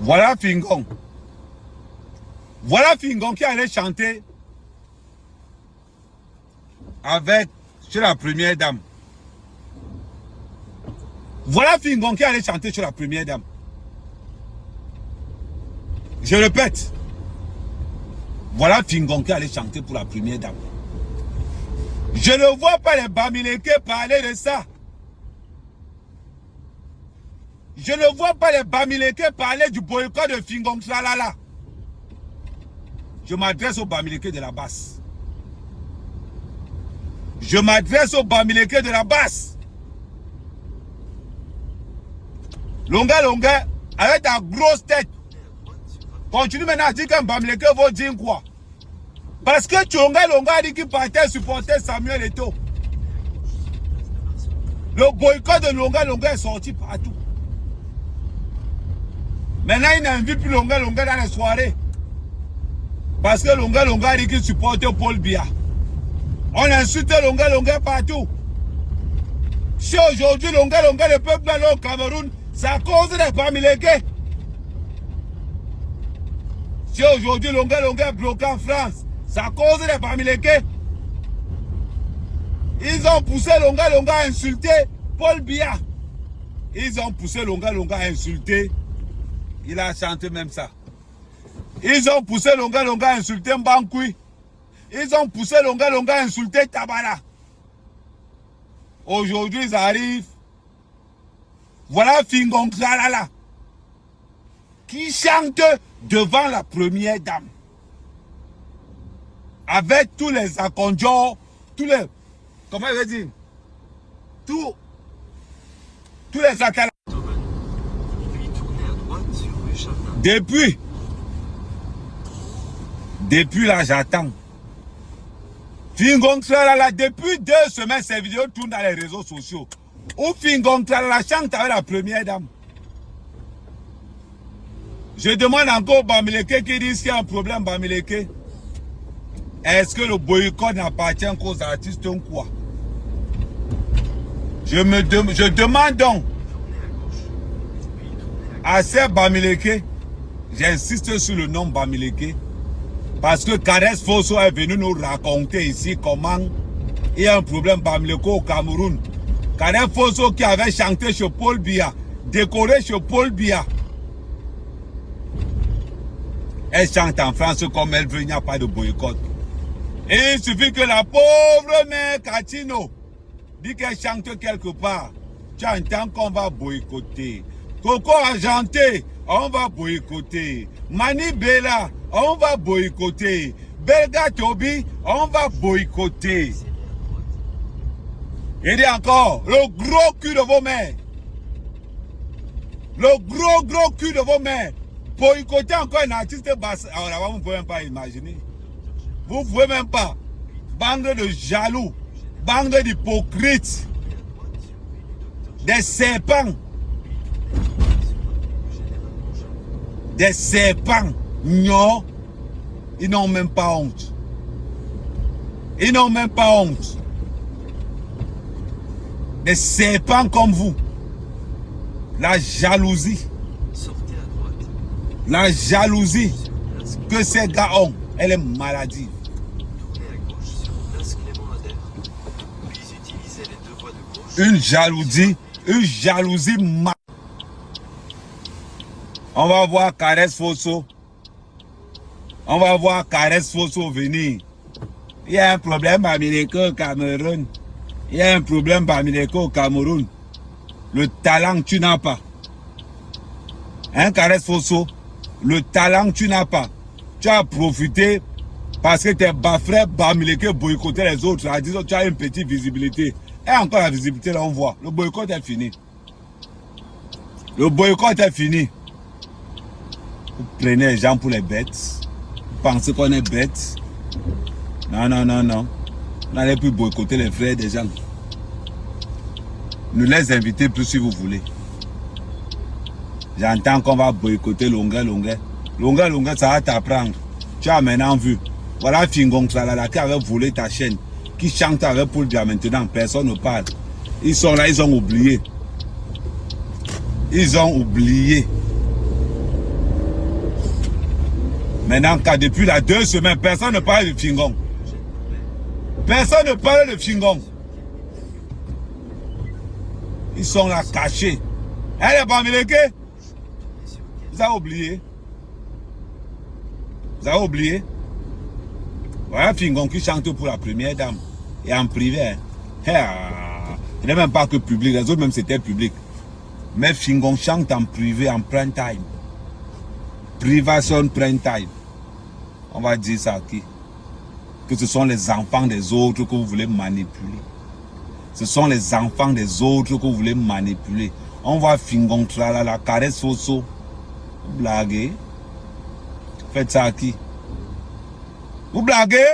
Voilà Fingon. Voilà Fingon qui allait chanter avec chez la première dame. Voilà Fingon qui allait chanter chez la première dame. Je répète. Voilà Fingon qui allait chanter pour la première dame. Je ne vois pas les Bamileke parler de ça. Je ne vois pas les Bamileke parler du boycott de Fingon Tralala. Je m'adresse aux Bamileke de la basse. Je m'adresse aux Bamileke de la basse. Longa, avec ta grosse tête. Continue maintenant à dire qu'un Bamileke vaut dire quoi? Parce que Longa a dit qu'il partait supporter Samuel Eto'o. Le boycott de Longa est sorti partout. Maintenant, il n'invite plus Longa dans les soirées. Parce que Longa a dit qu'il supportait Paul Biya. On insulte Longa partout. Si aujourd'hui Longa, le peuple là au Cameroun, c'est à cause des Bamileke. Si aujourd'hui Longa est bloqué en France, c'est à cause des Bamileke. Ils ont poussé Longa à insulter Paul Biya. Ils ont poussé Longa à insulter. Il a chanté même ça. Ils ont poussé Longa à insulter Mbankui. Ils ont poussé Longa à insulter Tabala. Aujourd'hui, ils arrivent. Voilà Fingon Tralala qui chante devant la première dame. Avec tous les accondions, tous les... Comment je vais dire? Tous les atalans. Depuis là, j'attends. Fingon Tralala, depuis 2 semaines, ces vidéos tournent dans les réseaux sociaux. Où Fingon Tralala chante avec la première dame. Je demande encore aux Bamileke qui disent qu'il y a un problème Bamileke. Est-ce que le boycott n'appartient qu'aux artistes ou quoi? Je demande donc à ces Bamileke, j'insiste sur le nom Bamileke, parce que Kares Fosso est venu nous raconter ici comment il y a un problème Bamileke au Cameroun. Kares Fosso qui avait chanté chez Paul Biya, décoré chez Paul Biya. Elle chante en France comme elle veut, il n'y a pas de boycott. Et il suffit que la pauvre mère Katino dit qu'elle chante quelque part. Tu entends qu'on va boycotter. Coco Argenté, on va boycotter. Mani Bella, on va boycotter. Belga Tobi, on va boycotter. Il dit encore, le gros cul de vos mères. Le gros cul de vos mères. Boycotter encore un artiste basse. Alors là, vous ne pouvez même pas imaginer. Vous ne pouvez même pas. Bande de jaloux. Bande d'hypocrites. Des serpents. Des serpents. Non. Ils n'ont même pas honte. Ils n'ont même pas honte. Des serpents comme vous. La jalousie. La jalousie que ces gars ont, elle est maladive. Une jalousie mal. On va voir Kares Fosso. On va voir Kares Fosso venir. Il y a un problème Bamileke au Cameroun. Il y a un problème Bamileke au Cameroun. Le talent tu n'as pas. Hein, Kares Fosso? Le talent tu n'as pas. Tu as profité parce que tes frères Bamileke boycottaient les autres. Disons, tu as une petite visibilité. Et encore la visibilité, là on voit. Le boycott est fini. Le boycott est fini. Vous prenez les gens pour les bêtes. Vous pensez qu'on est bêtes. Non. Vous n'allez plus boycotter les frères des gens. Ne les invitez plus si vous voulez. J'entends qu'on va boycotter Longa. Longa, ça va t'apprendre. Tu as maintenant vu. Voilà Fingon Tralala qui avait volé ta chaîne. Qui chante avec Paul Biya maintenant. Personne ne parle. Ils sont là, ils ont oublié. Ils ont oublié. Maintenant, depuis la 2 semaines, personne ne parle de Fingon. Personne ne parle de Fingon. Ils sont là cachés. Elle est parmi les quais. Vous avez oublié. Vous avez oublié. Voilà Fingon qui chante pour la première dame. Et en privé. Il n'est même pas que public. Les autres même c'était public. Mais Fingon chante en privé, en prime time. Privation prime time. On va dire ça à qui? Que ce sont les enfants des autres que vous voulez manipuler. Ce sont les enfants des autres que vous voulez manipuler. On va Fingon la caresse Fosso. Vous blaguez? Faites ça à qui? Vous blaguez?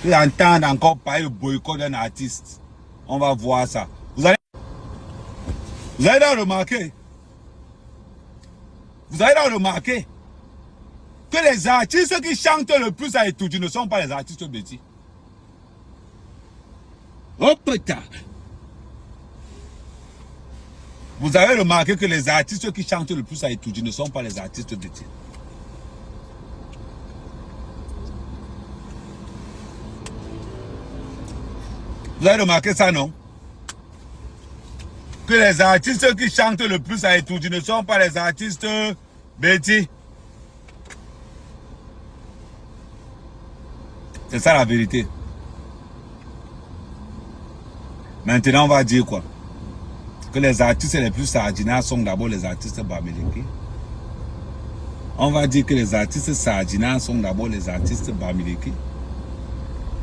Vous entendez encore parler de boycott d'un artiste. On va voir ça. Vous allez remarquer. Vous allez remarquer que les artistes qui chantent le plus à Etoudi ne sont pas les artistes bêtis. Oh putain! Vous avez remarqué que les artistes qui chantent le plus à Etoudi ne sont pas les artistes bêtis. Vous avez remarqué ça, non? Que les artistes qui chantent le plus à Etoudi ne sont pas les artistes bêtis. C'est ça la vérité. Maintenant, on va dire quoi? Que les artistes les plus sardinats sont d'abord les artistes bamileke. On va dire que les artistes sardinats sont d'abord les artistes bamileke.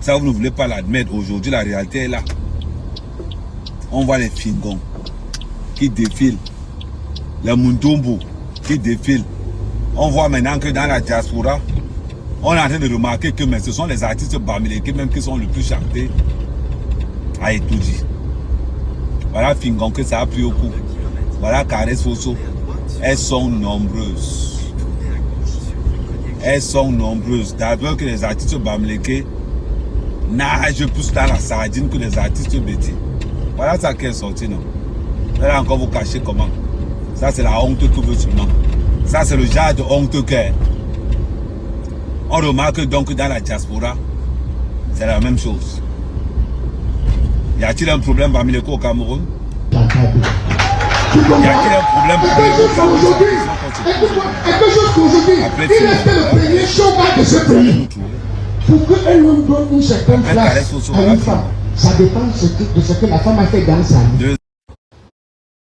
Ça, vous ne voulez pas l'admettre. Aujourd'hui, la réalité est là. On voit les Fingons qui défilent. Les Mundumbu qui défilent. On voit maintenant que dans la diaspora, on est en train de remarquer que mais ce sont les artistes bamileke même qui sont le plus chantés à Etoudi. Voilà Fingon que ça a pris au coup. Voilà Caresse Fosso. Elles sont nombreuses. Elles sont nombreuses. D'abord que les artistes bamileke nagent plus dans la sardine que les artistes bêtis. Voilà ça qui est sorti, non? Vous allez encore vous cacher comment? Ça c'est la honte que veut seulement. Ça c'est le genre de honte que. On remarque donc dans la diaspora, c'est la même chose. Y a-t-il un problème bamileke au Cameroun? Y a-t-il un problème bamileke au Cameroun? Quelque chose qu'aujourd'hui, il était le premier chômage de ce pays. Pour qu'elle nous donne une certaine place à une femme, ça dépend de ce que la femme a fait dans sa vie.